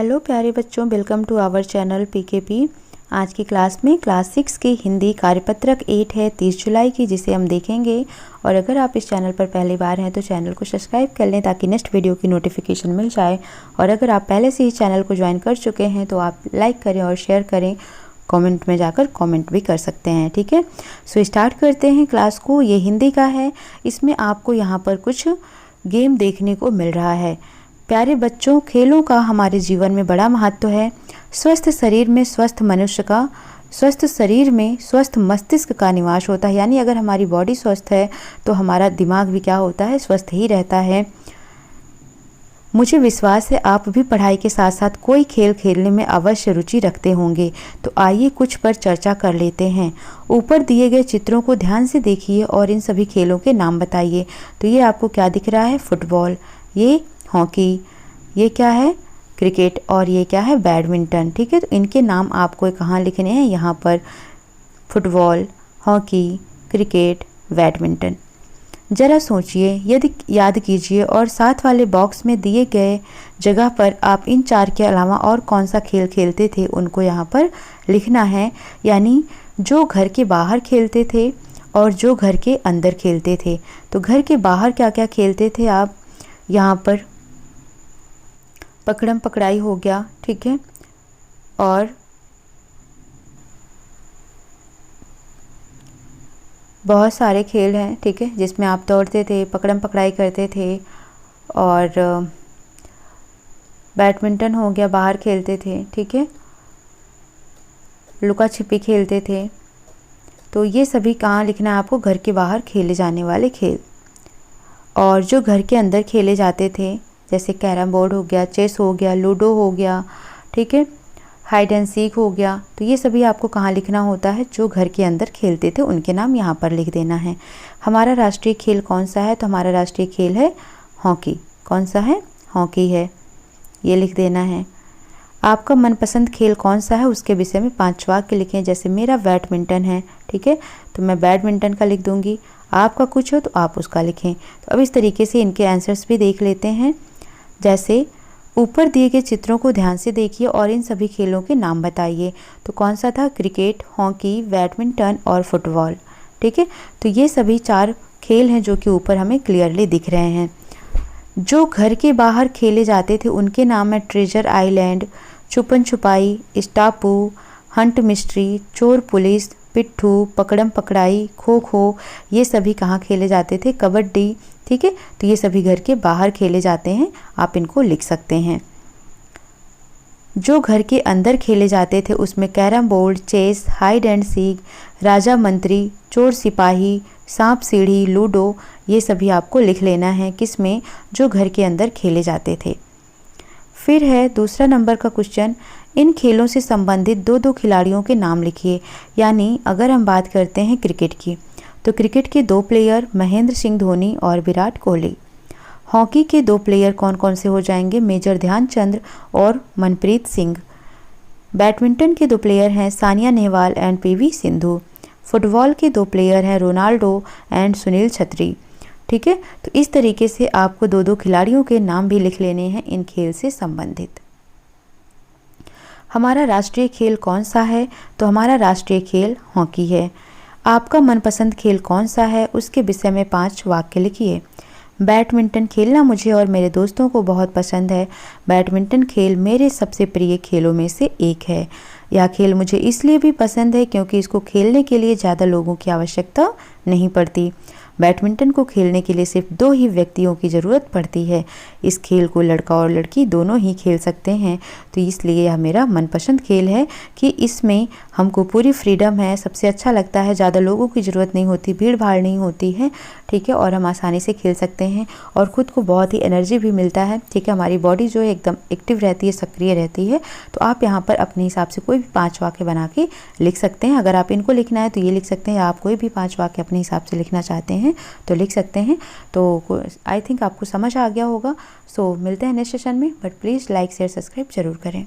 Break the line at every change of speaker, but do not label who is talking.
Hello प्यारे बच्चों, welcome to our channel पीकेपी। आज की क्लास में क्लास 6 की हिंदी कार्यपत्रक 8 है 30 जुलाई की, जिसे हम देखेंगे। और अगर आप इस चैनल पर पहली बार हैं तो चैनल को सब्सक्राइब कर लें ताकि नेक्स्ट वीडियो की नोटिफिकेशन मिल जाए। और अगर आप पहले से ही चैनल को ज्वाइन कर चुके हैं तो आप लाइक करें और शेयर करें, कमेंट में जाकर कमेंट भी कर सकते हैं, ठीक है। सो स्टार्ट करते हैं क्लास को। ये हिंदी का है। इसमें आपको यहाँ पर कुछ गेम देखने को मिल रहा है। प्यारे बच्चों, खेलों का हमारे जीवन में बड़ा महत्व है। स्वस्थ शरीर में स्वस्थ मनुष्य का, स्वस्थ शरीर में स्वस्थ मस्तिष्क का निवास होता है। यानी अगर हमारी बॉडी स्वस्थ है तो हमारा दिमाग भी क्या होता है, स्वस्थ ही रहता है। मुझे विश्वास है आप भी पढ़ाई के साथ साथ कोई खेल खेलने में अवश्य रुचि रखते होंगे। तो आइए कुछ पर चर्चा कर लेते हैं। ऊपर दिए गए चित्रों को ध्यान से देखिए और इन सभी खेलों के नाम बताइए। तो ये आपको क्या दिख रहा है, फुटबॉल, ये हॉकी, ये क्या है, क्रिकेट, और ये क्या है, बैडमिंटन, ठीक है। तो इनके नाम आपको कहाँ लिखने हैं, यहाँ पर फुटबॉल, हॉकी, क्रिकेट, बैडमिंटन। ज़रा सोचिए, यदि याद कीजिए और साथ वाले बॉक्स में दिए गए जगह पर आप इन चार के अलावा और कौन सा खेल खेलते थे उनको यहाँ पर लिखना है। यानी जो घर के बाहर खेलते थे और जो घर के अंदर खेलते थे। तो घर के बाहर क्या क्या खेलते थे आप, यहाँ पर पकड़म पकड़ाई हो गया, ठीक है, और बहुत सारे खेल हैं, ठीक है, जिसमें आप दौड़ते थे, पकड़म पकड़ाई करते थे। और बैडमिंटन हो गया, बाहर खेलते थे, ठीक है, लुका छिपी खेलते थे। तो ये सभी कहाँ लिखना है आपको, घर के बाहर खेले जाने वाले खेल। और जो घर के अंदर खेले जाते थे, जैसे कैरम बोर्ड हो गया, चेस हो गया, लूडो हो गया, ठीक है, हाइड एंड सीक हो गया। तो ये सभी आपको कहाँ लिखना होता है, जो घर के अंदर खेलते थे उनके नाम यहाँ पर लिख देना है। हमारा राष्ट्रीय खेल कौन सा है, तो हमारा राष्ट्रीय खेल है हॉकी। कौन सा है, हॉकी है, ये लिख देना है। आपका मनपसंद खेल कौन सा है, उसके विषय में 5 वाक्य लिखें। जैसे मेरा बैडमिंटन है, ठीक है, तो मैं बैडमिंटन का लिख दूंगी। आपका कुछ हो तो आप उसका लिखें। तो अब इस तरीके से इनके आंसर्स भी देख लेते हैं। जैसे ऊपर दिए गए चित्रों को ध्यान से देखिए और इन सभी खेलों के नाम बताइए। तो कौन सा था, क्रिकेट, हॉकी, बैडमिंटन और फुटबॉल, ठीक है। तो ये सभी 4 खेल हैं जो कि ऊपर हमें क्लियरली दिख रहे हैं। जो घर के बाहर खेले जाते थे उनके नाम है ट्रेजर आइलैंड, छुपन छुपाई, स्टापू, हंट मिस्ट्री, चोर पुलिस, पिट्ठू, पकड़म पकड़ाई, खो खो। ये सभी कहाँ खेले जाते थे, कबड्डी, ठीक है। तो ये सभी घर के बाहर खेले जाते हैं, आप इनको लिख सकते हैं। जो घर के अंदर खेले जाते थे उसमें carrom board, chess, hide and seek, राजा मंत्री, चोर सिपाही, सांप सीढ़ी, लूडो, ये सभी आपको लिख लेना है किसमें, जो घर के अंदर खेले जाते थे। फिर है दूसरा नंबर का क्वेश्चन, इन खेलों से संबंधित 2-2 खिलाड़ियों के नाम लिखिए। यानी अगर हम बात करते हैं क्रिकेट की, तो क्रिकेट के 2 प्लेयर महेंद्र सिंह धोनी और विराट कोहली। हॉकी के 2 प्लेयर कौन कौन से हो जाएंगे, मेजर ध्यानचंद और मनप्रीत सिंह। बैडमिंटन के 2 प्लेयर हैं Sania Nehwal and PV Sindhu. Football के 2 प्लेयर हैं रोनाल्डो एंड सुनील छेत्री, ठीक है। तो इस तरीके से आपको 2-2 खिलाड़ियों के नाम भी लिख लेने हैं इन खेल से संबंधित। हमारा राष्ट्रीय खेल कौन सा है, तो हमारा राष्ट्रीय खेल हॉकी है। आपका मनपसंद खेल कौन सा है, उसके विषय में 5 वाक्य लिखिए। बैडमिंटन खेलना मुझे और मेरे दोस्तों को बहुत पसंद है। बैडमिंटन खेल मेरे सबसे प्रिय खेलों में से एक है। यह खेल मुझे इसलिए भी पसंद है क्योंकि इसको खेलने के लिए ज़्यादा लोगों की आवश्यकता नहीं पड़ती। बैडमिंटन को खेलने के लिए सिर्फ 2 ही व्यक्तियों की ज़रूरत पड़ती है। इस खेल को लड़का और लड़की दोनों ही खेल सकते हैं। तो इसलिए यह मेरा मनपसंद खेल है कि इसमें हमको पूरी फ्रीडम है, सबसे अच्छा लगता है, ज़्यादा लोगों की ज़रूरत नहीं होती, भीड़ भाड़ नहीं होती है, ठीक है, और हम आसानी से खेल सकते हैं और ख़ुद को बहुत ही एनर्जी भी मिलता है, ठीक है। हमारी बॉडी जो है एकदम एक्टिव रहती है, सक्रिय रहती है। तो आप यहाँ पर अपने हिसाब से कोई भी 5 वाक्य बना के लिख सकते हैं। अगर आप इनको लिखना है तो ये लिख सकते हैं, या आप कोई भी 5 वाक्य अपने हिसाब से लिखना चाहते हैं तो लिख सकते हैं। तो आई थिंक आपको समझ आ गया होगा। सो मिलते हैं नेक्स्ट सेशन में, but please like share subscribe जरूर करें।